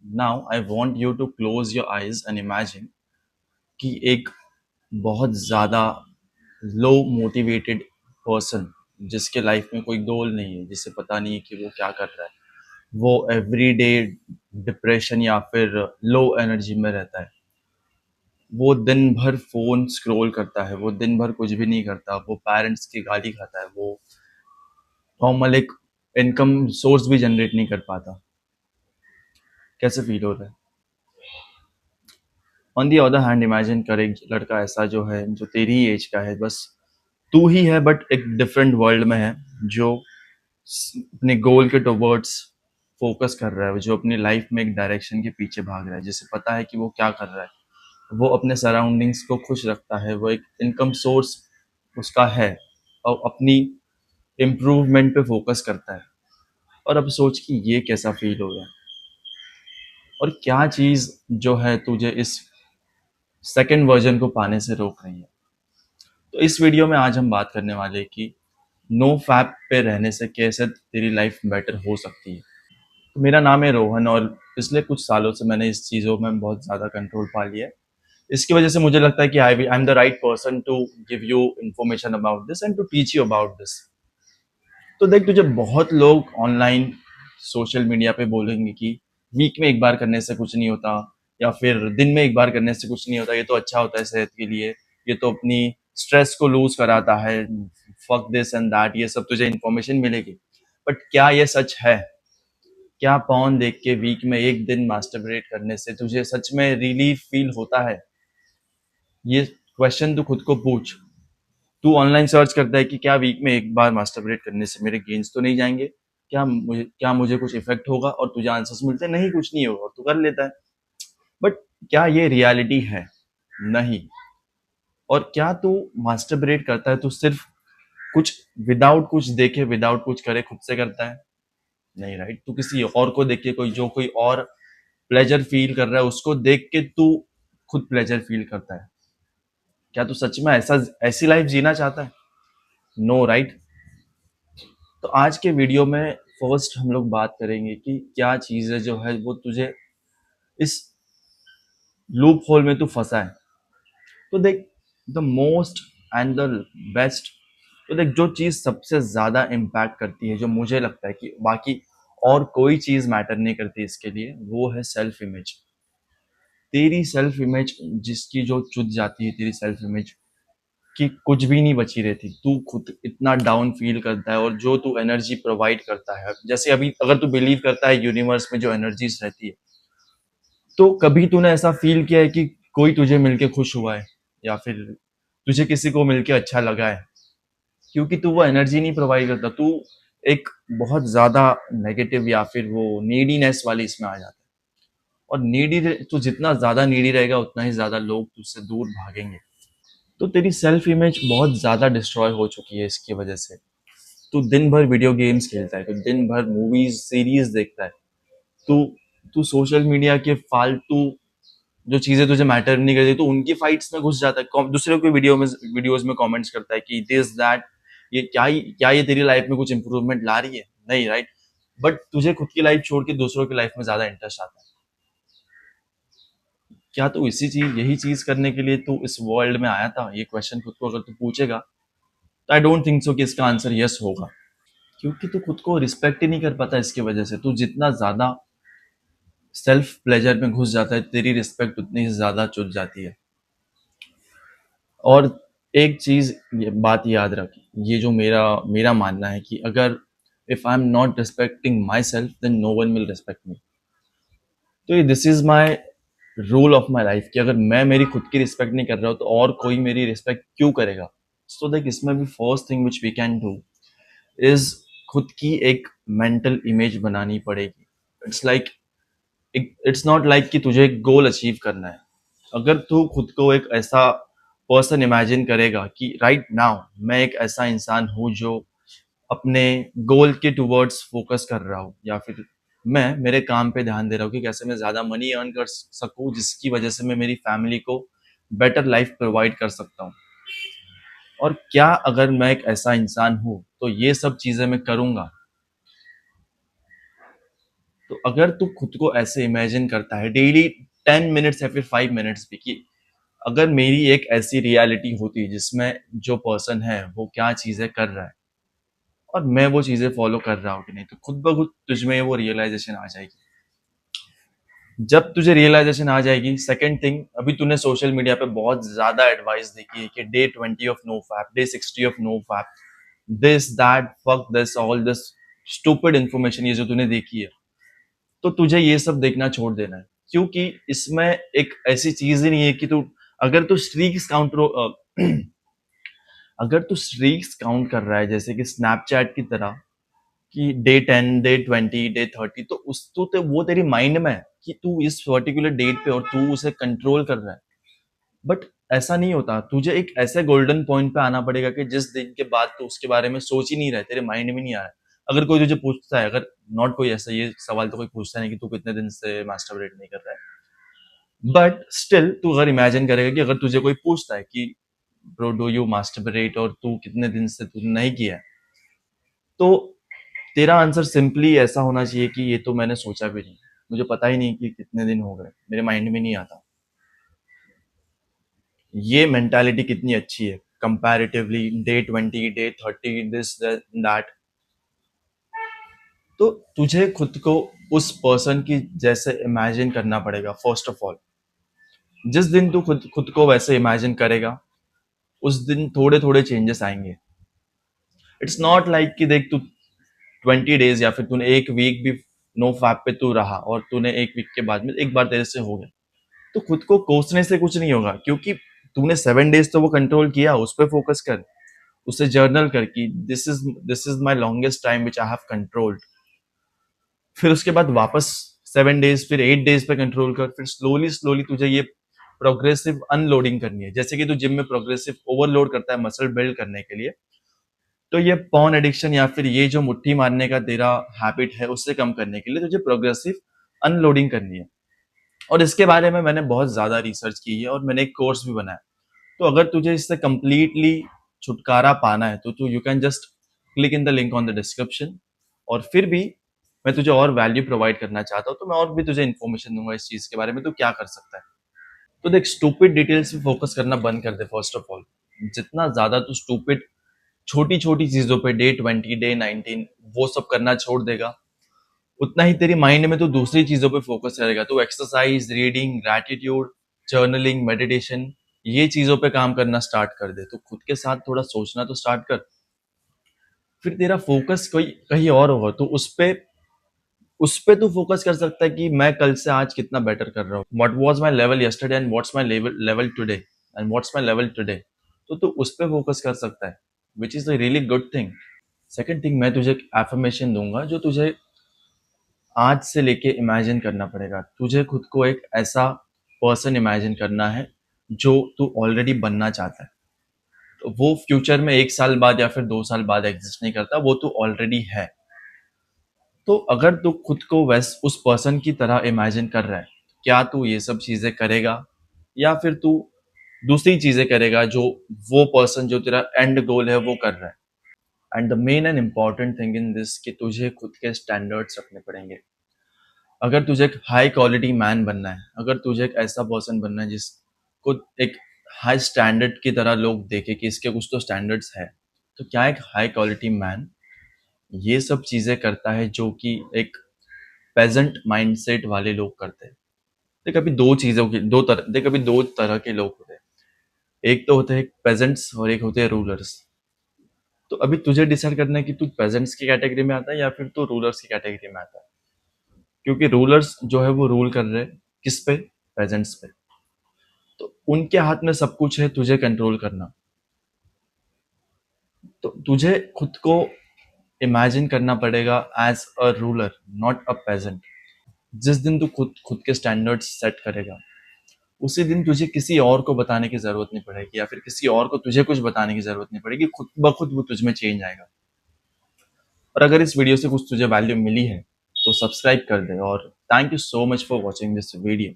Now I want you to close your eyes and imagine कि एक बहुत ज़्यादा लो मोटिवेटेड पर्सन जिसके लाइफ में कोई गोल नहीं है, जिसे पता नहीं है कि वो क्या कर रहा है, वो एवरीडे डिप्रेशन या फिर लो एनर्जी में रहता है। वो दिन भर फोन स्क्रॉल करता है, वो दिन भर कुछ भी नहीं करता, वो पेरेंट्स की गाली खाता है, वो नॉर्मल एक इनकम सोर्स भी जनरेट नहीं कर पाता। कैसे फील हो रहा है? On the other hand imagine कर एक लड़का ऐसा जो है, जो तेरी ही एज का है, बस तू ही है बट एक डिफरेंट वर्ल्ड में है, जो अपने गोल के टुवर्ड्स फोकस कर रहा है, जो अपनी लाइफ में एक डायरेक्शन के पीछे भाग रहा है, जिसे पता है कि वो क्या कर रहा है, वो अपने सराउंडिंग्स को खुश रखता है, वो एक इनकम सोर्स उसका है और अपनी इम्प्रूवमेंट पे फोकस करता है। और अब सोच कि ये कैसा फील हो रहा है और क्या चीज़ जो है तुझे इस सेकेंड वर्जन को पाने से रोक रही है। तो इस वीडियो में आज हम बात करने वाले हैं कि नो फैप पे रहने से कैसे तेरी लाइफ बेटर हो सकती है। तो मेरा नाम है रोहन और पिछले कुछ सालों से मैंने इस चीज़ों में बहुत ज़्यादा कंट्रोल पा लिया है। इसकी वजह से मुझे लगता है कि I am the right person to give you information about this and to teach you about this. तो देख, तुझे बहुत लोग ऑनलाइन सोशल मीडिया पे बोलेंगे कि वीक में एक बार करने से कुछ नहीं होता, या फिर दिन में एक बार करने से कुछ नहीं होता, ये तो अच्छा होता है सेहत के लिए, ये तो अपनी स्ट्रेस को लूज कराता है, फक दिस एंड दैट, ये सब तुझे इन्फॉर्मेशन मिलेगी। बट क्या ये सच है? क्या पॉर्न देख के वीक में एक दिन मास्टरबेट करने से तुझे सच में रिलीफ फील होता है? ये क्वेश्चन तू खुद को पूछ। तू ऑनलाइन सर्च करता है कि क्या वीक में एक बार मास्टरबेट करने से मेरे गेन्स तो नहीं जाएंगे, क्या मुझे कुछ इफेक्ट होगा, और तुझे आंसर्स मिलते हैं नहीं कुछ नहीं होगा और तू कर लेता है। बट क्या ये रियलिटी है? नहीं। और क्या तू मास्टरबेट करता है, तू सिर्फ कुछ विदाउट कुछ देखे, विदाउट कुछ करे खुद से करता है? नहीं, राइट। तू किसी और को देख के, कोई और प्लेजर फील कर रहा है उसको देख के तू खुद प्लेजर फील करता है। क्या तू सच में ऐसी लाइफ जीना चाहता है? No, right. तो आज के वीडियो में फर्स्ट हम लोग बात करेंगे कि क्या चीज़ें जो है वो तुझे इस लूप होल में तू फंसा है। तो देख, the most and the best, तो देख, जो चीज़ सबसे ज़्यादा इम्पैक्ट करती है, जो मुझे लगता है कि बाकी और कोई चीज़ मैटर नहीं करती इसके लिए, वो है सेल्फ इमेज। तेरी सेल्फ इमेज जिसकी जो चुत जाती है, तेरी सेल्फ इमेज कि कुछ भी नहीं बची रहती, तू खुद इतना डाउन फील करता है, और जो तू एनर्जी प्रोवाइड करता है, जैसे अभी अगर तू बिलीव करता है यूनिवर्स में जो एनर्जीज रहती है, तो कभी तूने ऐसा फील किया है कि कोई तुझे मिलके खुश हुआ है, या फिर तुझे किसी को मिलके अच्छा लगा है? क्योंकि तू वो एनर्जी नहीं प्रोवाइड करता, तू एक बहुत ज्यादा नेगेटिव या फिर वो नीडीनेस वाली इसमें आ जाता है। और नीडी, तू जितना ज्यादा नीडी रहेगा उतना ही ज्यादा लोग तुझसे दूर भागेंगे। तो तेरी सेल्फ इमेज बहुत ज्यादा डिस्ट्रॉय हो चुकी है इसकी वजह से। तू दिन भर वीडियो गेम्स खेलता है, तू दिन भर मूवीज सीरीज देखता है, तू तू सोशल मीडिया के फालतू जो चीजें तुझे मैटर नहीं करती, तो उनकी फाइट्स में घुस जाता है, दूसरे को वीडियोस में कमेंट्स करता है कि दिस दैट, ये क्या ये तेरी लाइफ में कुछ इंप्रूवमेंट ला रही है? नहीं, राइट। बट तुझे खुद की लाइफ छोड़ के दूसरों की लाइफ में ज्यादा इंटरेस्ट आता है। क्या तू यही चीज करने के लिए तू इस वर्ल्ड में आया था? ये क्वेश्चन खुद को अगर तू पूछेगा, तो आई डोंट थिंक सो कि इसका आंसर यस होगा। क्योंकि तू खुद को रिस्पेक्ट ही नहीं कर पाता। इसकी वजह से तू जितना ज्यादा सेल्फ प्लेजर में घुस जाता है, तेरी रिस्पेक्ट उतनी ही ज्यादा चुट जाती है। और एक चीज, ये बात याद रख, ये जो मेरा मेरा मानना है कि अगर if I am not respecting myself, then no one will respect me. तो ये this is my rule of my life कि अगर मैं मेरी खुद की रिस्पेक्ट नहीं कर रहा हूँ, तो और कोई मेरी रिस्पेक्ट क्यों करेगा? सो देख, इसमें भी first thing which we can do is खुद की एक मेंटल इमेज बनानी पड़ेगी। It's like, it's not like कि तुझे एक गोल अचीव करना है। अगर तू खुद को एक ऐसा पर्सन इमेजिन करेगा कि राइट नाउ मैं एक ऐसा इंसान हूँ जो अपने गोल के टुवर्ड्स फोकस कर रहा हूँ, या फिर मैं मेरे काम पे ध्यान दे रहा हूँ कि कैसे मैं ज्यादा मनी अर्न कर सकूँ, जिसकी वजह से मैं मेरी फैमिली को बेटर लाइफ प्रोवाइड कर सकता हूँ। और क्या अगर मैं एक ऐसा इंसान हूँ तो ये सब चीजें मैं करूंगा। तो अगर तू खुद को ऐसे इमेजिन करता है डेली 10 मिनट्स या फिर 5 मिनट्स भी, कि अगर मेरी एक ऐसी रियलिटी होती जिसमें जो पर्सन है वो क्या चीजें कर रहा है और मैं वो चीजें फॉलो कर रहा हूँ कि नहीं, तो खुद ब खुद तुझमें वो रियलाइजेशन आ जाएगी। जब तुझे रियलाइजेशन आ जाएगी, सेकंड थिंग, अभी तूने सोशल मीडिया पे बहुत ज्यादा एडवाइस देखी है कि day 20 of no fap, day 60 of no fap, this that fuck this all this stupid information ये जो तूने देखी है, तो तुझे ये सब देखना छोड़ देना है। क्योंकि इसमें एक ऐसी चीज ही नहीं है कि तू, अगर तू स्ट्रीक्स अगर तू स्ट्रीक्स काउंट कर रहा है जैसे कि स्नैपचैट की तरह, कि डे 10 डे 20 डे 30, तो उस तो वो तेरी माइंड में है कि तू इस पर्टिकुलर डेट पे और तू उसे कंट्रोल कर रहा है। बट ऐसा नहीं होता, तुझे एक ऐसे गोल्डन पॉइंट पे आना पड़ेगा कि जिस दिन के बाद तू उसके बारे में सोच ही नहीं रहा है, तेरे माइंड में नहीं आ रहा है। अगर कोई तुझे पूछता है, अगर नॉट कोई ऐसा ये सवाल तो कोई पूछता नहीं कि तू कितने दिन से मास्टरबेट नहीं कर रहा है, बट स्टिल तू अगर इमेजिन करेगा कि अगर तुझे कोई पूछता है कि ब्रो डू यू मास्टरबेट और तू कितने दिन से तू नहीं किया है, तो तेरा आंसर सिंपली ऐसा होना चाहिए कि ये तो मैंने सोचा भी नहीं, मुझे पता ही नहीं कि कितने दिन हो गए, मेरे माइंड में नहीं आता। ये मेंटालिटी कितनी अच्छी है comparatively day 20 day 30 this that. तो तुझे खुद को उस पर्सन की जैसे इमेजिन करना पड़ेगा फर्स्ट ऑफ ऑल। जिस दिन तू खुद खुद को वैसे इमेजिन करेगा, उस दिन थोड़े थोड़े चेंजेस आएंगे। इट्स नॉट लाइक कि देख तू 20 डेज या फिर तूने एक वीक भी नो फैप पे तू रहा और तूने एक वीक के बाद में एक बार तेरे से हो गया, तो खुद को कोसने से कुछ नहीं होगा, क्योंकि तूने 7 डेज तो वो कंट्रोल किया, उस पर फोकस कर, उसे जर्नल कर कि this is my longest time which I have controlled. फिर उसके बाद वापस 7 डेज, फिर 8 डेज पे कंट्रोल कर, फिर स्लोली स्लोली तुझे ये प्रोग्रेसिव अनलोडिंग करनी है। जैसे कि तू जिम में प्रोग्रेसिव ओवरलोड करता है मसल बिल्ड करने के लिए, तो ये पॉन एडिक्शन या फिर ये जो मुट्ठी मारने का तेरा हैबिट है उससे कम करने के लिए तुझे प्रोग्रेसिव अनलोडिंग करनी है। और इसके बारे में मैंने बहुत ज्यादा रिसर्च की है और मैंने एक कोर्स भी बनाया। तो अगर तुझे इससे कंप्लीटली छुटकारा पाना है तो तू you can just click in the link on the description. और फिर भी मैं तुझे और वैल्यू प्रोवाइड करना चाहता हूँ, तो मैं और भी तुझे इन्फॉर्मेशन दूंगा इस चीज के बारे में, तो क्या कर सकता है। तो देख, स्टूपिड डिटेल्स पे फोकस करना बंद कर दे फर्स्ट ऑफ ऑल। जितना ज्यादा तू स्टूपिड छोटी छोटी चीजों पे डे 20 डे 19 वो सब करना छोड़ देगा, उतना ही तेरी माइंड में तो दूसरी चीजों पे फोकस करेगा। तो exercise, reading, gratitude, journaling, meditation, ये चीजों पे काम करना स्टार्ट कर दे। तो खुद के साथ थोड़ा सोचना तो स्टार्ट कर। फिर तेरा फोकस कोई कहीं और होगा, तो उस पे तू फोकस कर सकता है कि मैं कल से आज कितना बेटर कर रहा हूँ। What was my level yesterday and what's my level today and what's my level today. तो तू उस पे फोकस कर सकता है, which is a really good thing. Second thing, मैं तुझे एक एफर्मेशन दूंगा जो तुझे आज से लेके इमेजिन करना पड़ेगा। तुझे खुद को एक ऐसा पर्सन इमेजिन करना है जो तू ऑलरेडी बनना चाहता है। तो वो फ्यूचर में 1 साल बाद या फिर 2 साल बाद एग्जिस्ट नहीं करता, वो तू ऑलरेडी है। तो अगर तू खुद को वैस उस पर्सन की तरह इमेजिन कर रहा है, क्या तू ये सब चीजें करेगा या फिर तू दूसरी चीजें करेगा जो वो पर्सन जो तेरा एंड गोल है वो कर रहा है। And the main and important thing in this कि तुझे खुद के स्टैंडर्ड्स रखने पड़ेंगे। अगर तुझे एक हाई क्वालिटी मैन बनना है, अगर तुझे एक ऐसा पर्सन बनना है जिसको एक हाई स्टैंडर्ड की तरह लोग देखे कि इसके कुछ तो स्टैंडर्ड्स है, तो क्या एक हाई क्वालिटी मैन ये सब चीजें करता है जो कि एक पेजेंट माइंडसेट वाले लोग करते हैं। देख, अभी दो तरह के लोग होते हैं। एक तो होते हैं पेजेंट्स और एक होते हैं रूलर्स। तो अभी तुझे डिसाइड करना है कि तू पेजेंट्स की कैटेगरी में आता है या फिर तू रूलर्स की कैटेगरी में आता है। क्योंकि रूलर्स जो है वो रूल कर रहे हैं किस पे? पेजेंट्स पे। तो उनके हाथ में सब कुछ है तुझे कंट्रोल करना। तो तुझे खुद को इमेजिन करना पड़ेगा as a ruler, not a peasant. जिस दिन तू खुद खुद के स्टैंडर्ड्स सेट करेगा, उसी दिन तुझे किसी और को बताने की जरूरत नहीं पड़ेगी या फिर किसी और को तुझे कुछ बताने की जरूरत नहीं पड़ेगी, खुद ब खुद वो तुझ में चेंज आएगा। और अगर इस वीडियो से कुछ तुझे वैल्यू मिली है तो सब्सक्राइब कर दे। और thank you so much for watching this video.